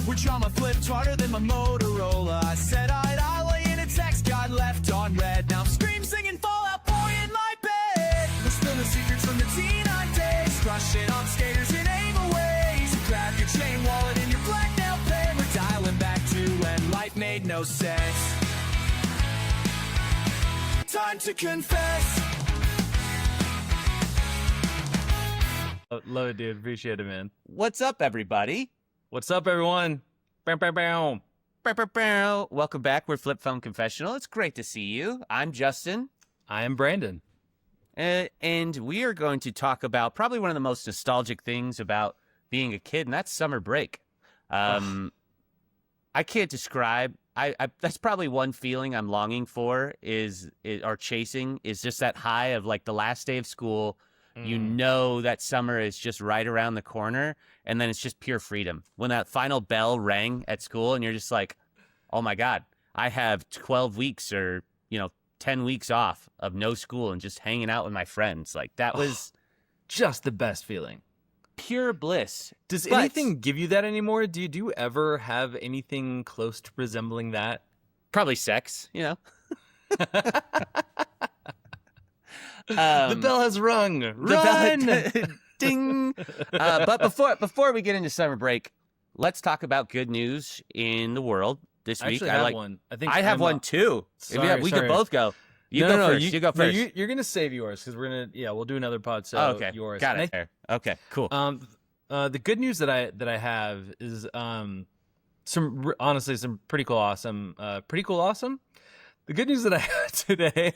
which on my flipped harder than my Motorola. I said I'll lay in a text, got left on red. Now I'm scream singing Fallout Boy in my bed. We're spilling secrets from the T9 days, crushing on skaters in able ways. You grab your chain wallet and your blacked out pay. We're dialing back to when life made no sense. Time to confess. Love it, dude. Appreciate it, man. What's up, everybody? What's up, everyone? Bow, bow, bow. Bow, bow, bow. Welcome back. We're Flip Phone Confessional. It's great to see you. I'm Justin. I am Brandon. And we are going to talk about probably one of the most nostalgic things about being a kid, and that's summer break. I can't describe. I that's probably one feeling I'm longing for or chasing is just that high of like the last day of school. You know that summer is just right around the corner, and then it's just pure freedom. When that final bell rang at school, and you're just like, oh my God, I have 12 weeks or 10 weeks off of no school and just hanging out with my friends. Like that was just the best feeling. Pure bliss. Does anything give you that anymore? Do you ever have anything close to resembling that? Probably sex, The bell has rung. Run! Ding! But before we get into summer break, let's talk about good news in the world this week. I have one. I have one too. Sorry, we could both go. You go first. No, you're gonna save yours because we'll do another pod. So okay, yours. Got it. Okay, cool. The good news that I have is honestly some pretty cool awesome. The good news that I had today.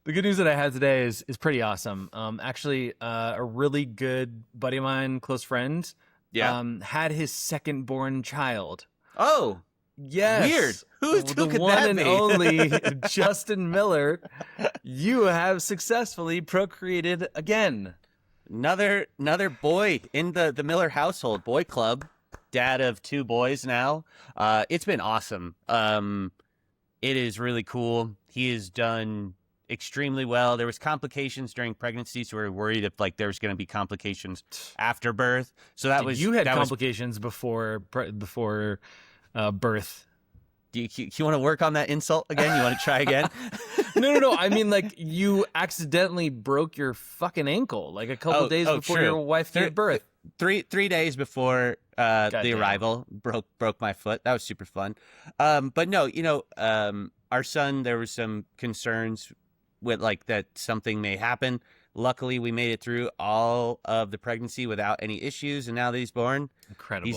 The good news that I had today is pretty awesome. Actually, a really good buddy of mine, close friend, had his second born child. Oh, yes. Weird. Who the could one that and be? only Justin Miller. You have successfully procreated again. Another boy in the Miller household, boy club. Dad of 2 boys now. It's been awesome. It is really cool. He has done extremely well. There was complications during pregnancy, so we were worried if there was going to be complications after birth. So you had complications before birth. Do you want to work on that insult again? You want to try again? No. I mean, you accidentally broke your fucking ankle a couple days before true. your wife gave birth. 3 days before the arrival, broke my foot. That was super fun. But no, our son, there was some concerns with that something may happen. Luckily, we made it through all of the pregnancy without any issues, and now that he's born, incredible.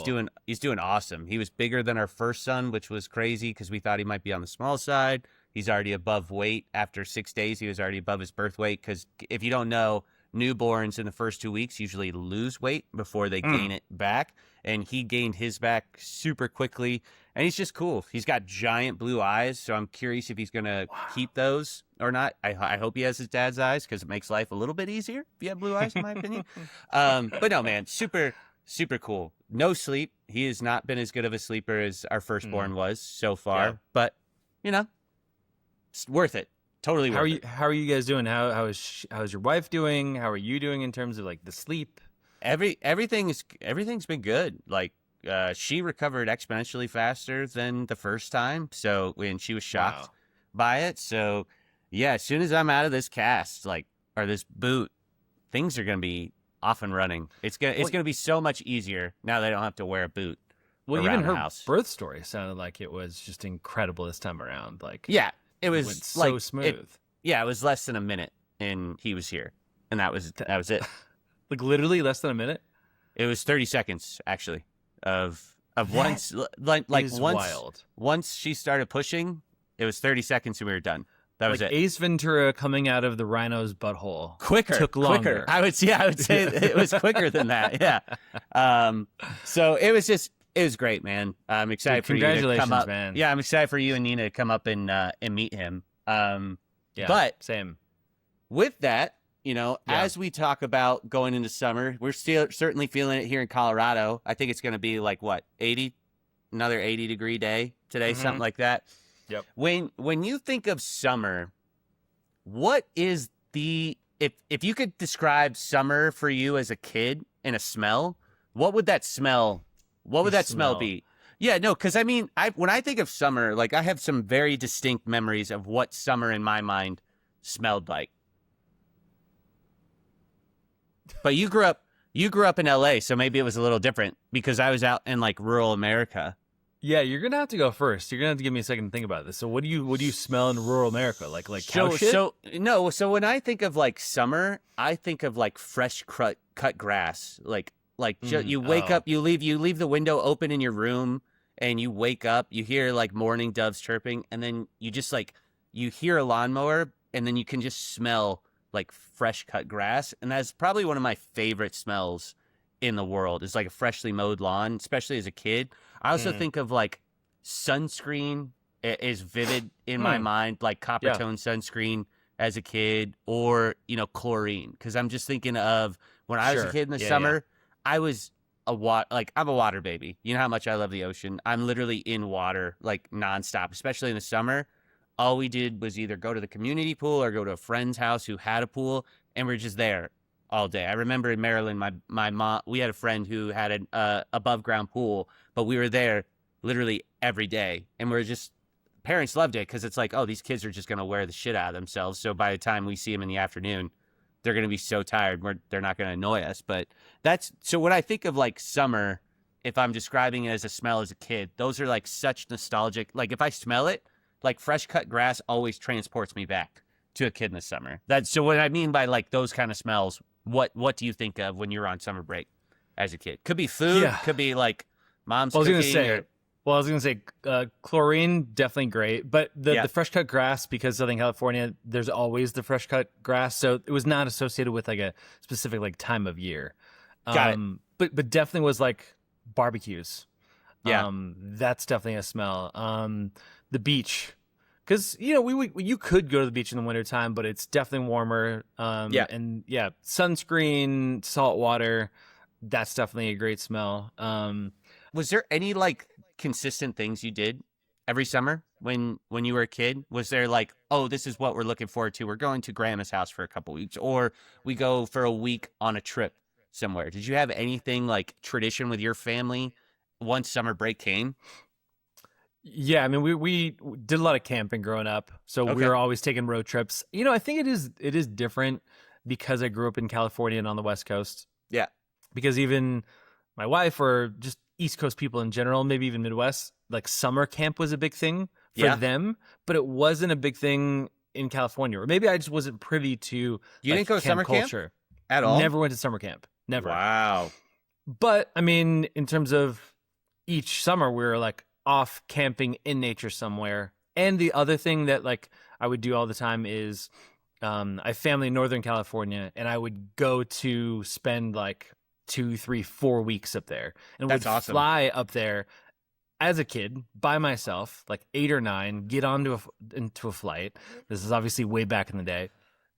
He's doing awesome. He was bigger than our first son, which was crazy because we thought he might be on the small side. He's already above weight. After 6 days, he was already above his birth weight because if you don't know, newborns in the first 2 weeks usually lose weight before they gain it back, and he gained his back super quickly, and he's just cool. He's got giant blue eyes, so I'm curious if he's gonna keep those or not. I hope he has his dad's eyes because it makes life a little bit easier if you have blue eyes, in my opinion. But no, man, super cool. No sleep. He has not been as good of a sleeper as our firstborn was so far, but it's worth it. Totally worth it. How are you guys doing? How's your wife doing? How are you doing in terms of the sleep? Everything's been good. She recovered exponentially faster than the first time. So when she was shocked by it. So yeah, as soon as I'm out of this cast, or this boot, things are gonna be off and running. It's gonna be so much easier now that I don't have to wear a boot. Well, around even her the house. birth story sounded like it was just incredible this time around. It was went so smooth. It was less than a minute, and he was here, and that was it. Literally less than a minute. It was 30 seconds actually of once wild. Once she started pushing, it was 30 seconds and we were done. That was it. Ace Ventura coming out of the rhino's butthole. Took longer. I would say it was quicker than that. Yeah. So it was great, man. I'm excited for you to come up. Man. Yeah, I'm excited for you and Nina to come up and meet him. But same. With that, as we talk about going into summer, we're still certainly feeling it here in Colorado. I think it's going to be 80, another 80-degree day today, something like that. Yep. When you think of summer, what is if you could describe summer for you as a kid in a smell, what would that smell What would You that smell be? Yeah, no, because I mean, when I think of summer, like I have some very distinct memories of what summer in my mind smelled like. But you grew up in LA, so maybe it was a little different because I was out in like rural America. Yeah, you're gonna have to go first. You're gonna have to give me a second to think about this. So what do you smell in rural America? Like cow shit? So when I think of like summer, I think of like fresh cut grass. You wake up, you leave the window open in your room, and you wake up, you hear like morning doves chirping, and then you just like you hear a lawnmower, and then you can just smell like fresh cut grass, and that's probably one of my favorite smells in the world. Is like a freshly mowed lawn, especially as a kid. I also think of like sunscreen is vivid in my mind, like copper tone sunscreen as a kid, or chlorine, because I'm just thinking of when I was a kid in the summer. I was I'm a water baby. You know how much I love the ocean. I'm literally in water like nonstop, especially in the summer. All we did was either go to the community pool or go to a friend's house who had a pool, and we're just there all day. I remember in Maryland, my mom, we had a friend who had an above ground pool, but we were there literally every day, and parents loved it because it's like, oh, these kids are just going to wear the shit out of themselves. So by the time we see them in the afternoon, they're going to be so tired, they're not going to annoy us. But so when I think of like summer, if I'm describing it as a smell as a kid, those are like such nostalgic. Like if I smell it, like fresh cut grass always transports me back to a kid in the summer. So what I mean by like those kind of smells, what do you think of when you're on summer break as a kid? Could be food, could be like mom's cooking. I was gonna say chlorine, definitely great, but the fresh cut grass, because Southern California, there's always the fresh cut grass, so it was not associated with like a specific like time of year. Got it. But definitely was like barbecues. Yeah, that's definitely a smell. The beach, because you could go to the beach in the wintertime, but it's definitely warmer. And sunscreen, salt water, that's definitely a great smell. Was there any like consistent things you did every summer when you were a kid? Was there like, oh, this is what we're looking forward to, we're going to grandma's house for a couple weeks, or we go for a week on a trip somewhere? Did you have anything like tradition with your family once summer break came? Yeah, I mean, we did a lot of camping growing up, so we were always taking road trips. I think it is different because I grew up in California and on the West Coast. Yeah, because even my wife, or just East Coast people in general, maybe even Midwest, like summer camp was a big thing for them, but it wasn't a big thing in California. Or maybe I just wasn't privy to. You didn't go to summer culture camp at all? Never went to summer camp. Never. Wow. But I mean, in terms of each summer, we were like off camping in nature somewhere. And the other thing that like I would do all the time is I have family in Northern California, and I would go to spend like 2, 3, 4 weeks up there, and would fly up there as a kid by myself, like 8 or 9, get into a flight. This is obviously way back in the day,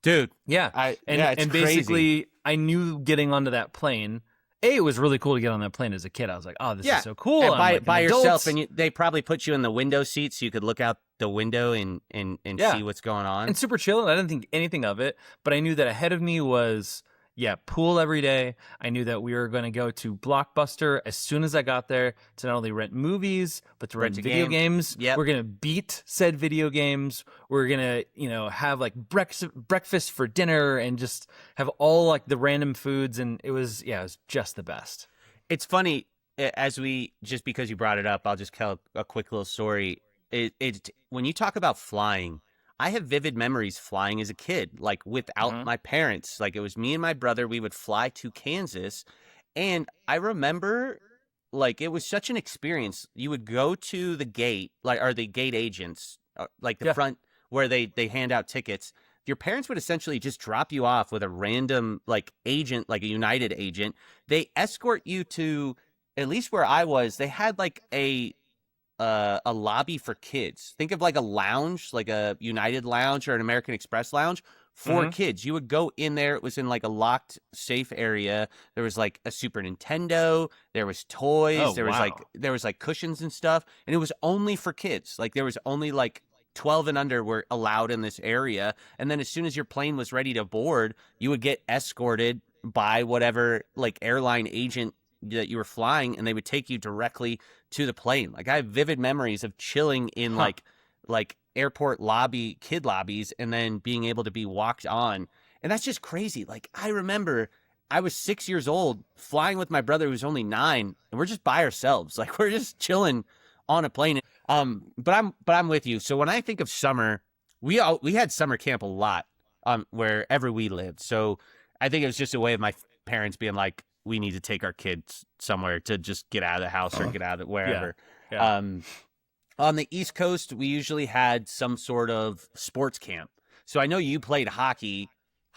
dude. Yeah, it's basically crazy. I knew getting onto that plane. It was really cool to get on that plane as a kid. I was like, oh, this is so cool. And by yourself, and they probably put you in the window seat so you could look out the window and see what's going on. And super chill. And I didn't think anything of it, but I knew that ahead of me was pool every day. I knew that we were going to go to Blockbuster as soon as I got there to not only rent movies, but to rent video games. Yep. We're going to beat said video games. We're going to, have like breakfast for dinner and just have all like the random foods. And it was just the best. It's funny, just because you brought it up, I'll just tell a quick little story. When you talk about flying, I have vivid memories flying as a kid, like without my parents. Like it was me and my brother. We would fly to Kansas. And I remember like it was such an experience. You would go to the gate, or the gate agents, like the front where they hand out tickets. Your parents would essentially just drop you off with a random like agent, like a United agent. They escort you to, at least where I was, they had like a lobby for kids. Think of like a lounge, like a United lounge or an American Express lounge for kids. You would go in there. It was in like a locked, safe area. There was like a Super Nintendo. There was toys. There was like cushions and stuff. And it was only for kids. Like there was only like 12 and under were allowed in this area. And then as soon as your plane was ready to board, you would get escorted by whatever like airline agent that you were flying, and they would take you directly to the plane. Like I have vivid memories of chilling in like airport kid lobbies, and then being able to be walked on. And that's just crazy. Like I remember I was 6 years old flying with my brother who was only 9, and we're just by ourselves. Like we're just chilling on a plane. But I'm with you. So when I think of summer, we had summer camp a lot wherever we lived. So I think it was just a way of my parents being like, we need to take our kids somewhere to just get out of the house or get out of wherever. Yeah. On the East Coast, we usually had some sort of sports camp. So I know you played hockey.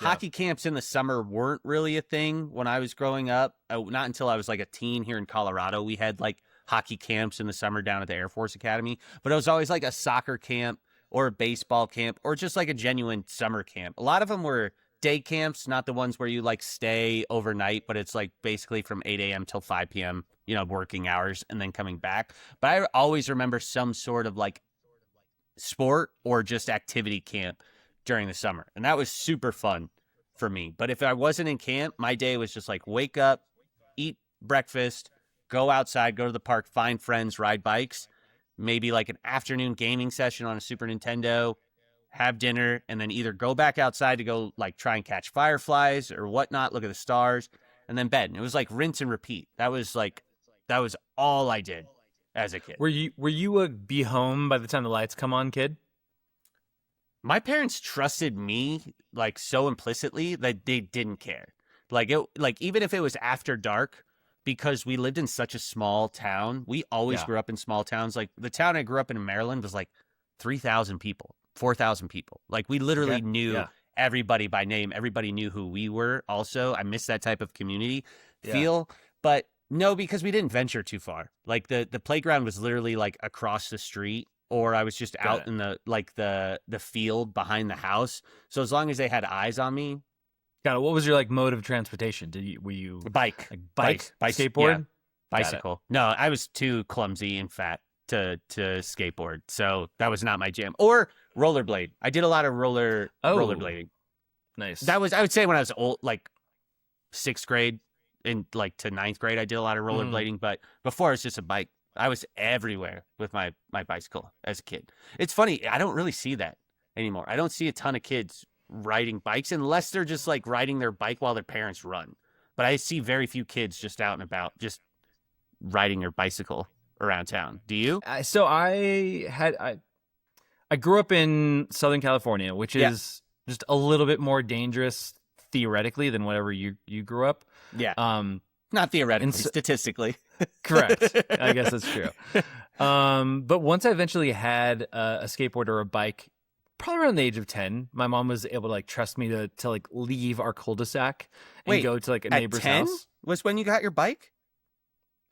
Yeah. Hockey camps in the summer weren't really a thing when I was growing up. Not until I was like a teen here in Colorado. We had like hockey camps in the summer down at the Air Force Academy. But it was always like a soccer camp or a baseball camp or just like a genuine summer camp. A lot of them were day camps, not the ones where you like stay overnight, but it's like basically from 8 a.m. till 5 p.m., working hours and then coming back. But I always remember some sort of like sport or just activity camp during the summer. And that was super fun for me. But if I wasn't in camp, my day was just like wake up, eat breakfast, go outside, go to the park, find friends, ride bikes, maybe like an afternoon gaming session on a Super Nintendo, have dinner, and then either go back outside to go like try and catch fireflies or whatnot, look at the stars, and then bed. And it was like rinse and repeat. That was all I did as a kid. Were you a be home by the time the lights come on kid? My parents trusted me like so implicitly that they didn't care. Like even if it was after dark, because we lived in such a small town. We always grew up in small towns. Like the town I grew up in Maryland was like 3,000 people, 4,000 people. Like we literally knew everybody by name. Everybody knew who we were. Also, I miss that type of community feel. But no, because we didn't venture too far. Like the playground was literally like across the street, or I was just out in the field behind the house. So as long as they had eyes on me. Got it. What was your like mode of transportation? Were you bike, skateboard, yeah. Bicycle? No, I was too clumsy and fat to skateboard, so that was not my jam. Or rollerblade. I did a lot of rollerblading. Nice. That was, I would say, when I was old, like 6th grade and like to 9th grade, I did a lot of rollerblading. But before, it was just a bike. I was everywhere with my bicycle as a kid. It's funny, I don't really see that anymore. I don't see a ton of kids riding bikes unless they're just like riding their bike while their parents run. But I see very few kids just out and about, just riding their bicycle around town. Do you? So I grew up in Southern California, which is just a little bit more dangerous theoretically than whatever you grew up. Yeah. Not theoretically, statistically. Correct. I guess that's true. But once I eventually had a skateboard or a bike, probably around the age of 10, my mom was able to like trust me to like leave our cul-de-sac and go to like a neighbor's house. Was when you got your bike?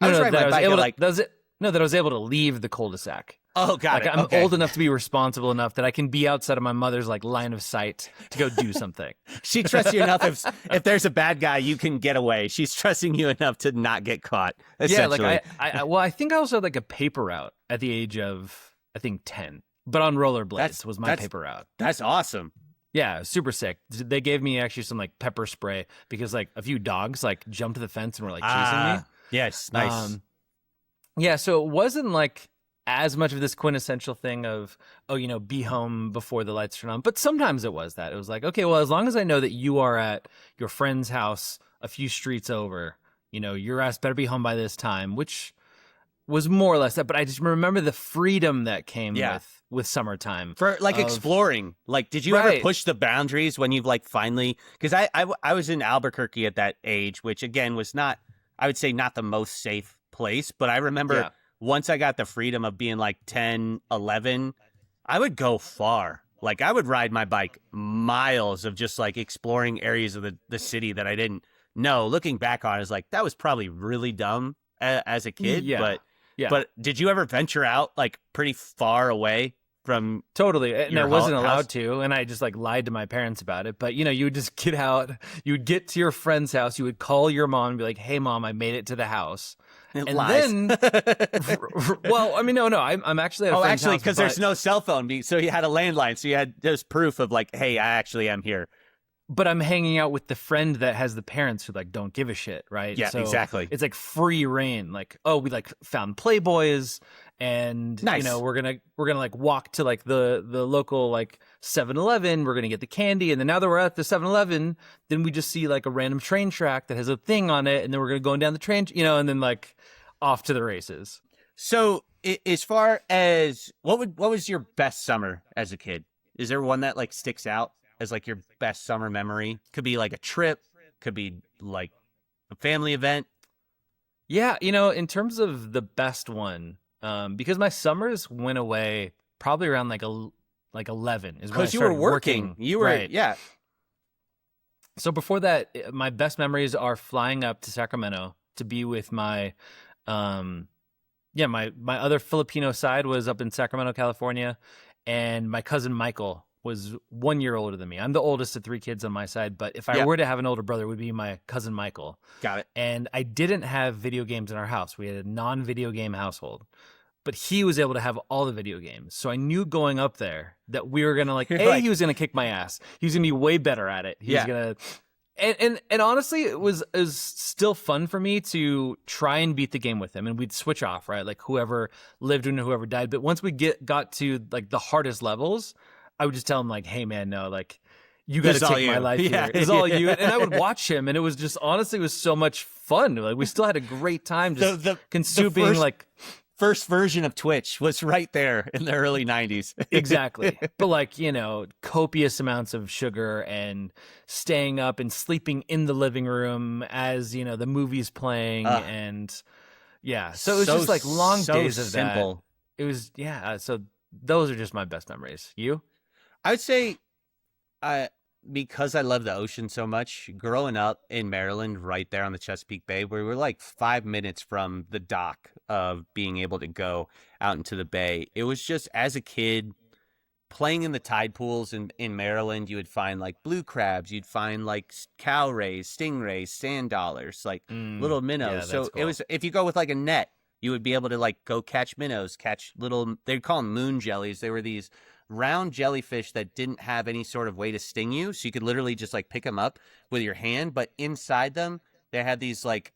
No, that I was able to leave the cul-de-sac. Oh, got it. I'm old enough to be responsible enough that I can be outside of my mother's like line of sight to go do something. She trusts you enough if there's a bad guy, you can get away. She's trusting you enough to not get caught. Yeah, like I think I also had like a paper route at the age of I think 10, but on rollerblades was my paper route. That's awesome. Yeah, super sick. They gave me actually some like pepper spray because like a few dogs like jumped the fence and were like chasing me. Yes, nice. Yeah, so it wasn't like as much of this quintessential thing of, be home before the lights turn on. But sometimes it was that. It was like, okay, well, as long as I know that you are at your friend's house a few streets over, your ass better be home by this time, which was more or less that. But I just remember the freedom that came with summertime. For like exploring. Like, did you ever push the boundaries when you've like finally, because I was in Albuquerque at that age, which again was not, I would say not the most safe place. But I remember once I got the freedom of being like 10, 11, I would go far. Like I would ride my bike miles of just like exploring areas of the city that I didn't know. Looking back on it, is like, that was probably really dumb as a kid. But did you ever venture out like pretty far away from Totally. And I wasn't allowed to. And I just like lied to my parents about it. But, you would just get out. You would get to your friend's house. You would call your mom and be like, hey, Mom, I made it to the house. And then, well, I mean, no, I'm actually at a friend's house. Because there's no cell phone, so you had a landline, so you had there's proof of like, hey, I actually am here. but I'm hanging out with the friend that has the parents who like don't give a shit, right? Yeah, So exactly. it's like free reign. Like, oh, we like found Playboys, and Nice. you know we're gonna like walk to like the local like 7-Eleven. We're gonna get the candy, and then now that we're at the 7-Eleven, then we just see like a random train track that has a thing on it, and then we're gonna go down the train, you know, and then like off to the races. So, as far as what was your best summer as a kid? Is there one that like sticks out as like your best summer memory? Could be like a trip, could be like a family event. Yeah, you know, in terms of the best one, because my summers went away probably around like 11 is when I Because you were started working. You were right. yeah. So before that, my best memories are flying up to Sacramento to be with my, my other Filipino side was up in Sacramento, California, and my cousin Michael was 1 year older than me. I'm the oldest of 3 kids on my side, but if I Yep. were to have an older brother, it would be my cousin Michael. Got it. And I didn't have video games in our house. We had a non-video game household. But he was able to have all the video games. So I knew going up there that we were going to like, You're A, like- he was going to kick my ass. He was going to be way better at it. He Yeah. was going to and honestly, it was still fun for me to try and beat the game with him, and we'd switch off, right? Like whoever lived and whoever died. But once we got to like the hardest levels, I would just tell him like, "Hey, man, no, like you got This to is all take my you." life Yeah. here. It's all you." And I would watch him, and it was just honestly, it was so much fun. Like we still had a great time just The consuming first- like. First version of Twitch was right there in the early 90s. Exactly. But like, you know, copious amounts of sugar and staying up and sleeping in the living room as, you know, the movie's playing and yeah. So it was just like long so days of simple. that. It was so those are just my best memories. You? I would say, because I love the ocean so much, growing up in Maryland, right there on the Chesapeake Bay, where we were like 5 minutes from the dock of being able to go out into the bay. It was just as a kid playing in the tide pools in Maryland, you would find like blue crabs, you'd find like cow rays, stingrays, sand dollars, like little minnows. yeah, So that's it was, if you go with like a net, you would be able to like go catch minnows, catch little, they'd call them moon jellies. They were these round jellyfish that didn't have any sort of way to sting you. So you could literally just like pick them up with your hand. But inside them, they had these like,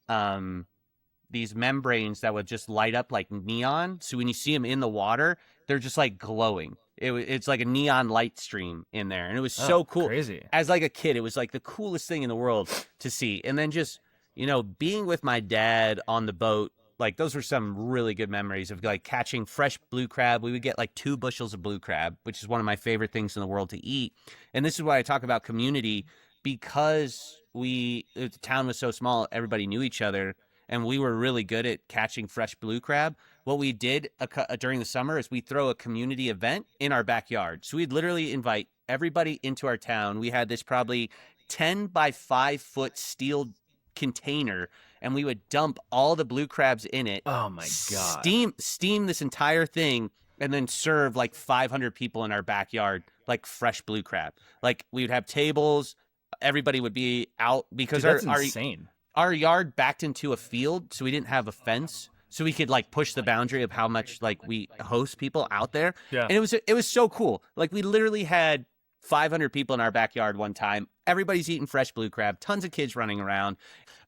these membranes that would just light up like neon. So when you see them in the water, they're just like glowing. It's like a neon light stream in there. And it was so cool. Crazy. As like a kid, it was like the coolest thing in the world to see. And then just, you know, being with my dad on the boat, like those were some really good memories of like catching fresh blue crab. We would get like 2 bushels of blue crab, which is one of my favorite things in the world to eat. And this is why I talk about community, because the town was so small, everybody knew each other, and we were really good at catching fresh blue crab. What we did during the summer is we'd throw a community event in our backyard. So we'd literally invite everybody into our town. We had this probably 10 by 5 foot steel container, and we would dump all the blue crabs in it. Oh my God. Steam this entire thing, and then serve like 500 people in our backyard like fresh blue crab. Like we would have tables, everybody would be out because Dude, that's insane. our yard backed into a field, so we didn't have a fence, so we could like push the boundary of how much like we host people out there. Yeah. And it was so cool. Like we literally had 500 people in our backyard one time. Everybody's eating fresh blue crab, tons of kids running around.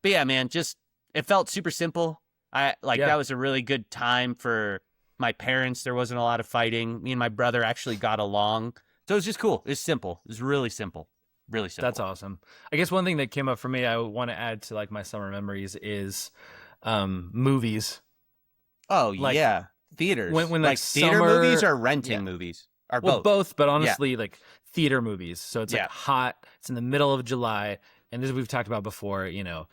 But yeah, man, just it felt super simple. That was a really good time for my parents. There wasn't a lot of fighting. Me and my brother actually got along. So it was just cool. It was simple. It was really simple. Really simple. That's awesome. I guess one thing that came up for me, I want to add to like my summer memories is movies. Oh, Like, yeah. Theaters. when, like like, theater summer- movies or renting Yeah. movies? Or Well, both. but honestly, like theater movies. So it's Yeah. like hot. It's in the middle of July, and as we've talked about before, you know,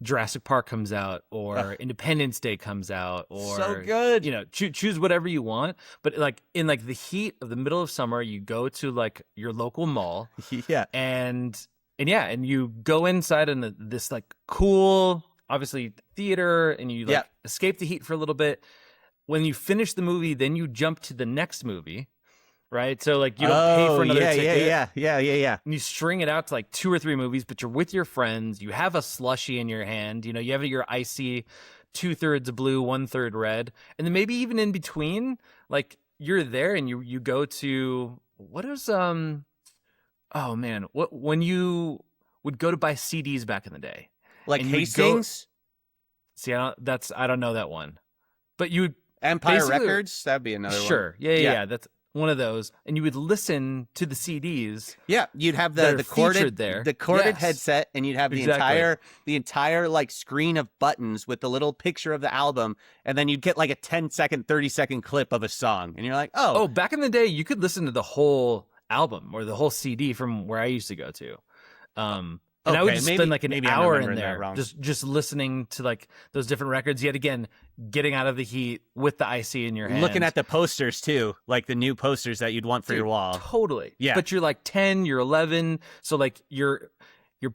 Jurassic Park comes out, or Ugh. Independence Day comes out, or So good. You know, choose whatever you want. But like in like the heat of the middle of summer, you go to like your local mall, Yeah. and you go inside in this like cool, obviously theater, and you like Yeah. escape the heat for a little bit. When you finish the movie, then you jump to the next movie, right? So like you don't pay for another ticket. Yeah. And you string it out to like 2 or 3 movies, but you're with your friends. You have a slushie in your hand. You know, you have your icy 2/3 blue, 1/3 red, and then maybe even in between, like you're there and you go to what is Oh man, what when you would go to buy CDs back in the day? Like And you would go- Hastings, See, I don't know that one, but you would Empire basically- Records, that'd be another one. sure, yeah, that's one of those, and you would listen to the CDs. Yeah, you'd have that are the corded featured there. the corded Yes. headset, and you'd have Exactly. the entire like screen of buttons with the little picture of the album, and then you'd get like a 10-second, 30-second clip of a song, and you're like, Oh, back in the day, you could listen to the whole album or the whole CD from where I used to go to. And I would Okay, just maybe- spend like an maybe I'm hour in remembering that there wrong. just listening to like those different records. Yet again, getting out of the heat with the IC in your hand, looking at the posters too, like the new posters that you'd want for your Dude, wall. Totally. Yeah. But you're like 10, you're 11, so like your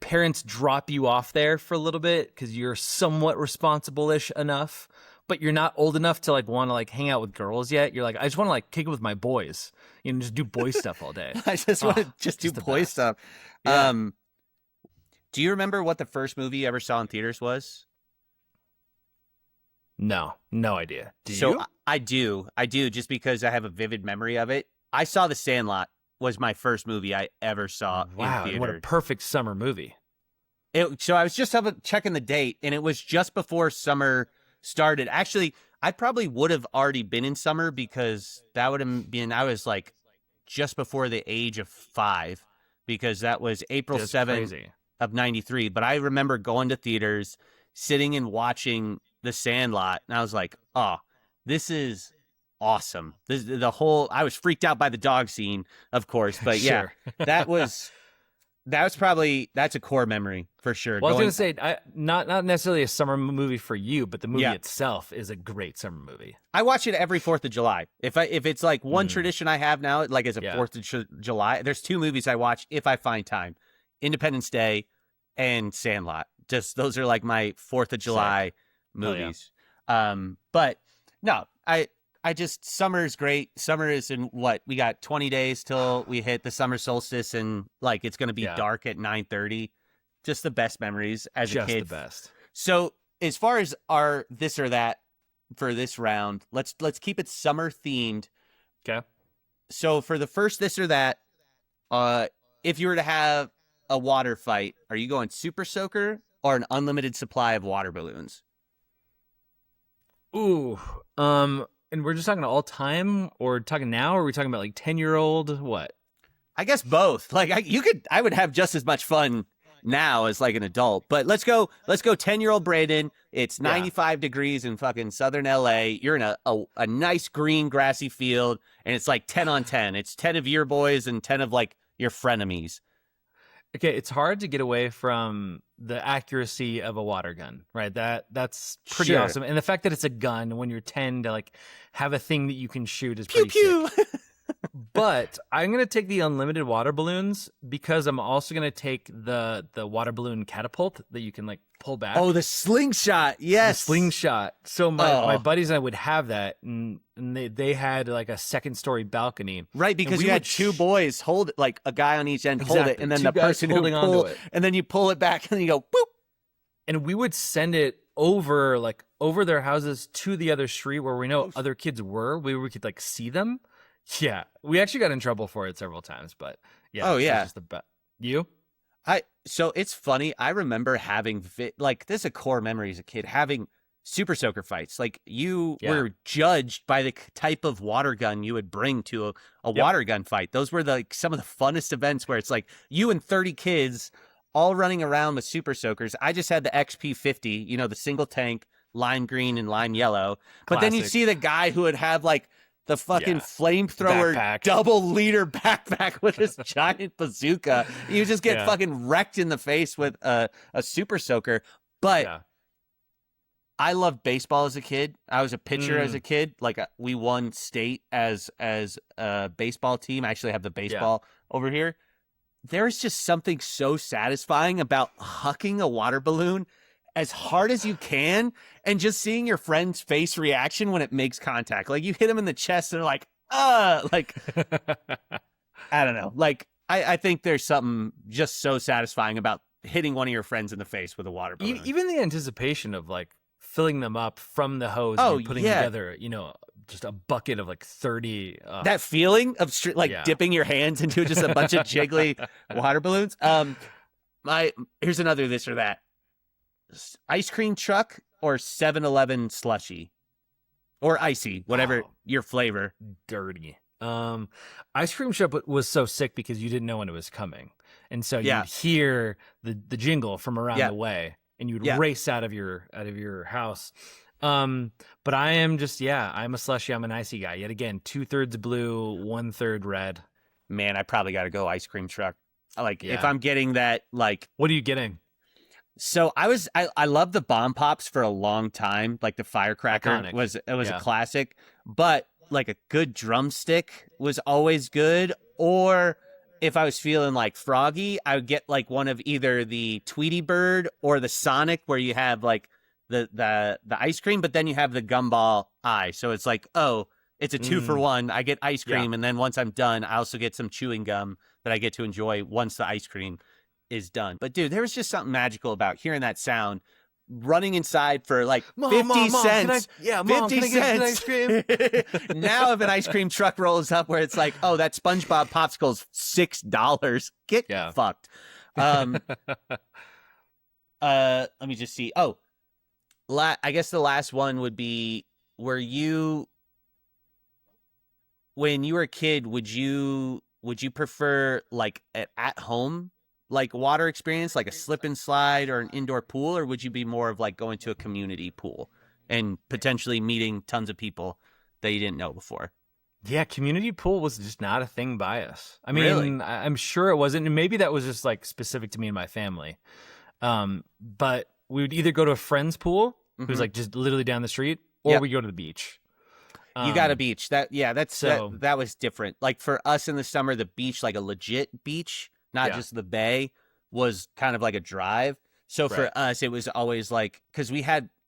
parents drop you off there for a little bit because you're somewhat responsible-ish enough, but you're not old enough to like want to like hang out with girls yet. You're like, I just want to like kick it with my boys, just do boy stuff all day. I just want to Oh, just do just the boy best. stuff. Yeah. Do you remember what the first movie you ever saw in theaters was? No idea. Do So you? I do, just because I have a vivid memory of it. I saw The Sandlot was my first movie I ever saw Wow, in what a theaters. perfect summer movie. So I was just checking the date, and it was just before summer started. Actually, I probably would have already been in summer because that would have been, I was like just before the age of 5, because that was April That's 7th crazy. of 93. But I remember going to theaters, sitting and watching The Sandlot, and I was like, oh, this is awesome. I was freaked out by the dog scene, of course, but yeah, Sure. that's a core memory for sure. Well, I Going- was gonna say, not necessarily a summer movie for you, but the movie Yeah. itself is a great summer movie. I watch it every 4th of July. If it's like one Mm. tradition I have now, like as a Yeah. 4th of July, there's 2 movies I watch if I find time: Independence Day and Sandlot. Just those are like my 4th of July Hell yeah. movies. But no, I just, summer is great. Summer is in what, we got 20 days till we hit the summer solstice, and like it's gonna be Yeah. dark at 9:30. Just the best memories as a Just kid. the best. So as far as our this or that for this round, let's keep it summer themed. Okay. So for the first this or that, if you were to have a water fight, are you going Super Soaker or an unlimited supply of water balloons? Ooh. And we're just talking all time, or talking now, or are we talking about like 10-year-old? What? I guess both. Like I would have just as much fun now as like an adult. But let's go 10-year-old Braden. It's 95 degrees in fucking southern LA. You're in a nice green grassy field, and it's like 10 on 10. It's 10 of your boys and 10 of like your frenemies. Okay, it's hard to get away from the accuracy of a water gun, right? That's pretty Sure. awesome. And the fact that it's a gun when you're 10 to like have a thing that you can shoot is Pew pretty sick. pew. But I'm gonna take the unlimited water balloons because I'm also gonna take the water balloon catapult that you can like pull back. Oh, the slingshot. Yes. The slingshot. So my Oh. buddies and I would have that, and they had like a second story balcony. Right, because we you had would 2 boys hold it, like a guy on each end hold it, Exactly. and then 2 the guys person who holding onto pull it. and then you pull it back, and then you go boop. And we would send it over their houses to the other street where we know other kids were. We could like see them. Yeah, we actually got in trouble for it several times, but yeah. Oh, this is yeah. just the you? So it's funny. I remember having like this is a core memory as a kid, having Super Soaker fights. Like you Yeah. were judged by the type of water gun you would bring to a Yep. water gun fight. Those were like some of the funnest events where it's like you and 30 kids all running around with Super Soakers. I just had the XP50, the single tank, lime green and lime yellow. But then you Classic. see the guy who would have like the fucking Yeah. flamethrower Backpack. double liter backpack with his giant bazooka. You just get Yeah. fucking wrecked in the face with a Super Soaker. But Yeah. I loved baseball as a kid. I was a pitcher as Mm. a kid. Like we won state as a baseball team. I actually have the baseball over here. There is just something so satisfying about hucking a water balloon as hard as you can and just seeing your friend's face reaction when it makes contact. Like you hit them in the chest, and they're like, like I don't know. Like I think there's something just so satisfying about hitting one of your friends in the face with a water balloon. Even the anticipation of like filling them up from the hose Oh, and putting yeah. together, just a bucket of like 30. That feeling of Yeah. dipping your hands into just a bunch of jiggly water balloons. Here's another this or that. Ice cream truck or 7-Eleven slushy or icy, whatever Oh. your flavor. Dirty. Ice cream shop was so sick because you didn't know when it was coming, and so Yeah. you'd hear the jingle from around Yeah. the way, and you'd Yeah. race out of your house. But I am just I'm a slushy. I'm an icy guy. Yet again, 2/3 blue, 1/3 red. Man, I probably got to go ice cream truck. Like if Yeah. I'm getting that, like, What are you getting? so I love the bomb pops for a long time. Like the firecracker Iconic. was Yeah. a classic, but like a good drumstick was always good. Or if I was feeling like froggy, I would get like one of either the Tweety Bird or the Sonic, where you have like the ice cream, but then you have the gumball eye. So it's like, oh, it's a 2-for-1. I get ice cream, and then once I'm done, I also get some chewing gum that I get to enjoy once the ice cream is done. But dude, there was just something magical about hearing that sound, running inside for like 50 cents. Mom, 50 can I get an ice cents. cream? Now if an ice cream truck rolls up where it's like, oh, that SpongeBob popsicle's $6. Get Yeah. fucked. Let me just see. Oh, I guess the last one would be, when you were a kid, would you prefer like at home, like water experience, like a slip and slide or an indoor pool, or would you be more of like going to a community pool and potentially meeting tons of people that you didn't know before? Yeah, community pool was just not a thing by us. I mean, Really? I'm sure it wasn't. And maybe that was just like specific to me and my family. But we would either go to a friend's pool, who's Mhm. like just literally down the street, or Yep. we go to the beach. You got a Um, beach. That's so- that was different. Like for us in the summer, the beach, like a legit beach, not Yeah. just the bay, was kind of like a drive. So for Right. us, it was always like, because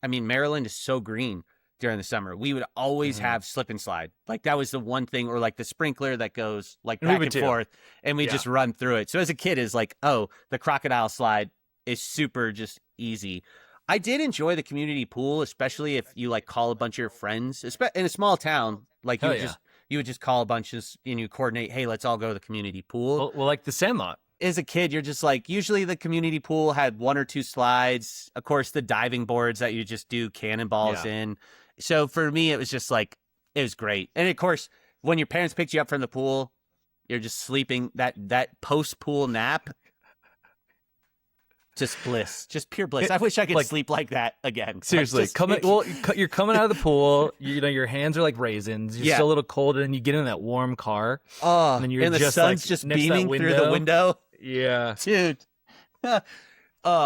Maryland is so green during the summer. We would always Mhm. have slip and slide. Like that was the one thing, or like the sprinkler that goes like And we back would and too. forth, and we Yeah. just run through it. So as a kid, is like, oh, the crocodile slide is super just easy. I did enjoy the community pool, especially if you like call a bunch of your friends, in a small town. Like Hell yeah. you would just call a bunch of, and you coordinate, hey, let's all go to the community pool. well, like the Sandlot. As a kid, you're just like, usually the community pool had 1 or 2 slides. Of course, the diving boards that you just do cannonballs Yeah. in. So for me, it was just like, it was great. And of course, when your parents picked you up from the pool, you're just sleeping that post pool nap. Just bliss, just pure bliss. I wish I could Like- sleep like that again. Like, Seriously, just- you're coming out of the pool. You know, your hands are like raisins. You're Yeah. still a little cold, and then you get in that warm car. Oh, and then you're and the just, sun's like, just next to that beaming through the window, Yeah. dude. Oh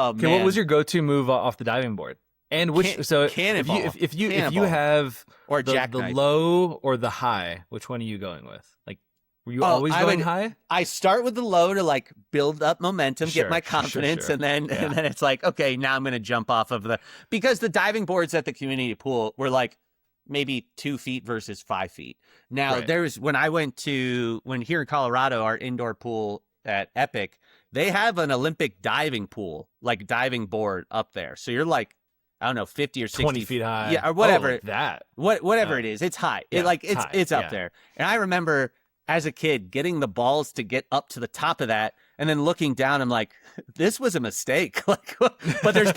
Okay, man, what was your go-to move off the diving board? And which Cannonball. if you Cannonball. have or the jackknife? low or the high, which one are you going with? Like, were you Oh, always I going would- high? I start with the low to like build up momentum, Sure, get my sure, confidence, sure. and then Yeah. and then it's like, okay, now I'm gonna jump off of because the diving boards at the community pool were like maybe 2 feet versus 5 feet. Now Right. when here in Colorado, our indoor pool at Epic, they have an Olympic diving pool, like diving board up there. So you're like, I don't know, 50 or 60 20 feet high. Yeah, or whatever. Oh, like that. Whatever Oh. it is, it's high. Yeah, It's high, it's up yeah. there. And I remember as a kid getting the balls to get up to the top of that, and then looking down, I'm like, this was a mistake. Like, but there's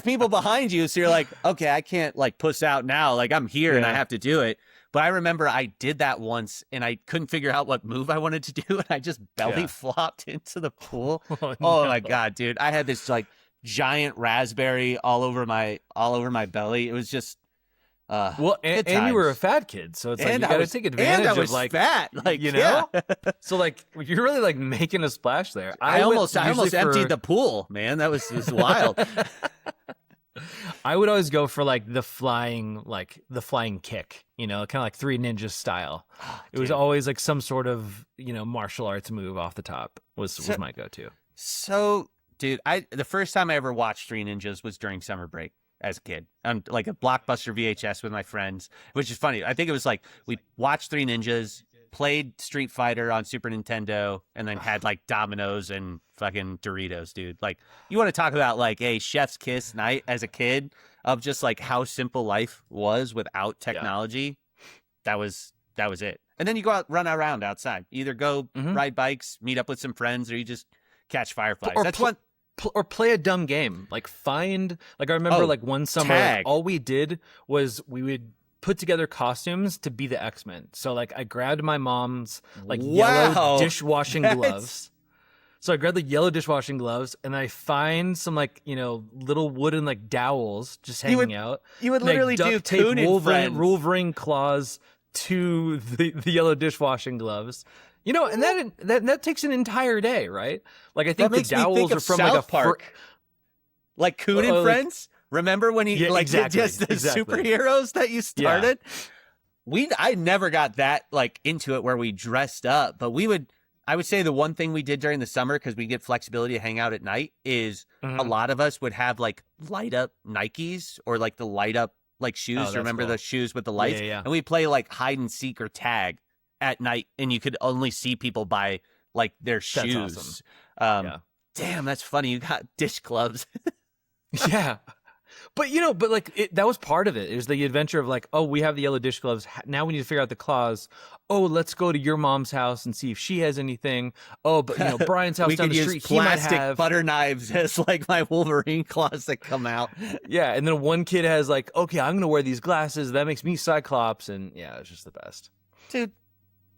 people behind you, so you're like, okay, I can't like puss out now. Like I'm here and I Yeah. have to do it. But I remember I did that once, and I couldn't figure out what move I wanted to do, and I just belly Yeah. flopped into the pool. Oh, Oh no. my god, dude! I had this like giant raspberry all over my belly. It was just Well, and good you were a times. fat kid, so it's like you And I gotta was- take and advantage I was of like fat, like you know. yeah. So like you're really like making a splash there. I would almost usually emptied the pool, man. That was wild. I would always go for like the flying kick, you know, kind of like Three Ninjas style. It was Dude. always like some sort of, you know, martial arts move off the top was my go-to. So, dude, the first time I ever watched Three Ninjas was during summer break as a kid. On like a Blockbuster VHS with my friends, which is funny. I think it was like we watched Three Ninjas, played Street Fighter on Super Nintendo, and then had like Dominoes and fucking Doritos, dude. Like, you want to talk about like a chef's kiss night as a kid of just like how simple life was without technology. that was it. And then you go out, run around outside. Either go ride bikes, meet up with some friends, or you just catch fireflies. Or That's pl- one. Or play a dumb game. Like I remember like one summer, tag. all we did was we would put together costumes to be the X-Men. So like I grabbed my mom's like yellow dishwashing gloves. So I grabbed the yellow dishwashing gloves and I find some like, little wooden like dowels just hanging out. You would And I literally do duct tape Coon and Friends. Wolverine claws to the yellow dishwashing gloves. And that takes an entire day, right? Like I think the makes me dowels think are of from South like a Park. Like Coon and like- Friends? Remember when he exactly, did just the exactly. superheroes that you started? I never got that like into it where we dressed up, but I would say the one thing we did during the summer, because we get flexibility to hang out at night, is a lot of us would have like light up Nikes or like the light up like shoes. that's Remember cool. the shoes with the lights? Yeah. And we play like hide and seek or tag at night, and you could only see people by like their shoes. awesome. Damn, that's funny. You got dish gloves. Yeah. But that was part of it. It was the adventure of like, oh, we have the yellow dish gloves. Now we need to figure out the claws. Oh, let's go to your mom's house and see if she has anything. Oh, but Brian's house We down could the use street, he might plastic have. butter knives as like my Wolverine claws that come out. Yeah, and then one kid has like, okay, I'm gonna wear these glasses. That makes me Cyclops, and yeah, it's just the best. Dude,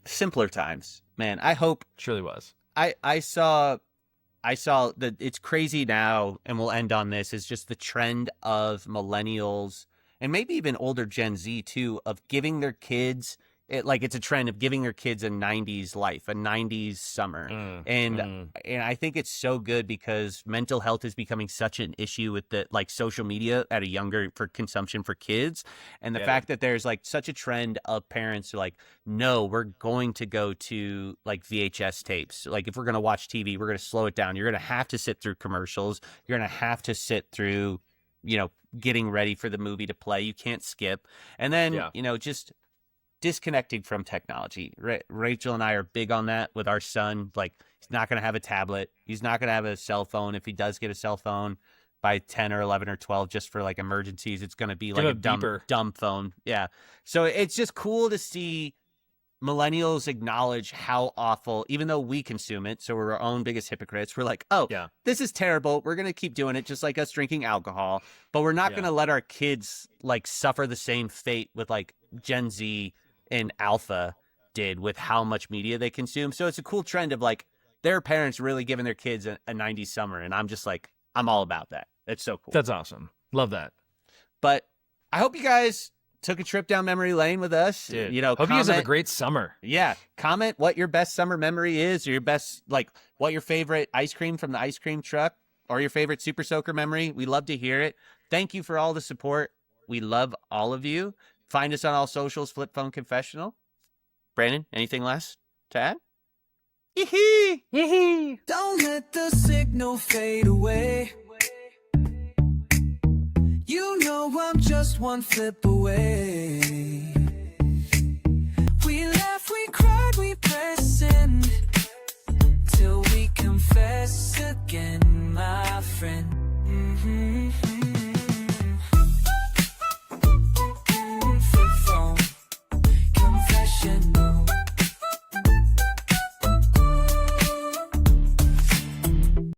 simpler times, man. I hope It truly was. I saw that it's crazy now, and we'll end on this, is just the trend of millennials and maybe even older Gen Z too, of giving their kids it's a trend of giving their kids a 90s life, a 90s summer. And I think it's so good because mental health is becoming such an issue with the like social media at a younger for consumption for kids. And the fact that there's like such a trend of parents who are like, no, we're going to go to like VHS tapes. Like if we're going to watch TV, we're going to slow it down. You're going to have to sit through commercials. You're going to have to sit through, getting ready for the movie to play. You can't skip. And then, just disconnecting from technology. Rachel and I are big on that with our son. Like he's not going to have a tablet. He's not going to have a cell phone. If he does get a cell phone by 10 or 11 or 12, just for like emergencies, it's going to be like a dumb phone. Yeah. So it's just cool to see millennials acknowledge how awful, even though we consume it. So we're our own biggest hypocrites. We're like, oh, this is terrible. We're going to keep doing it just like us drinking alcohol, but we're not going to let our kids like suffer the same fate with like Gen Z and Alpha did with how much media they consume. So it's a cool trend of like their parents really giving their kids a 90s summer. And I'm just like, I'm all about that. It's so cool. That's awesome. Love that. But I hope you guys took a trip down memory lane with us. Dude, hope you guys have a great summer. Yeah. Comment what your best summer memory is, or your best, like what your favorite ice cream from the ice cream truck or your favorite Super Soaker memory. We love to hear it. Thank you for all the support. We love all of you. Find us on all socials, Flip Phone Confessional. Brandon, anything last to add? Yee-hee! Yee-hee! Don't let the signal fade away. You know I'm just one flip away.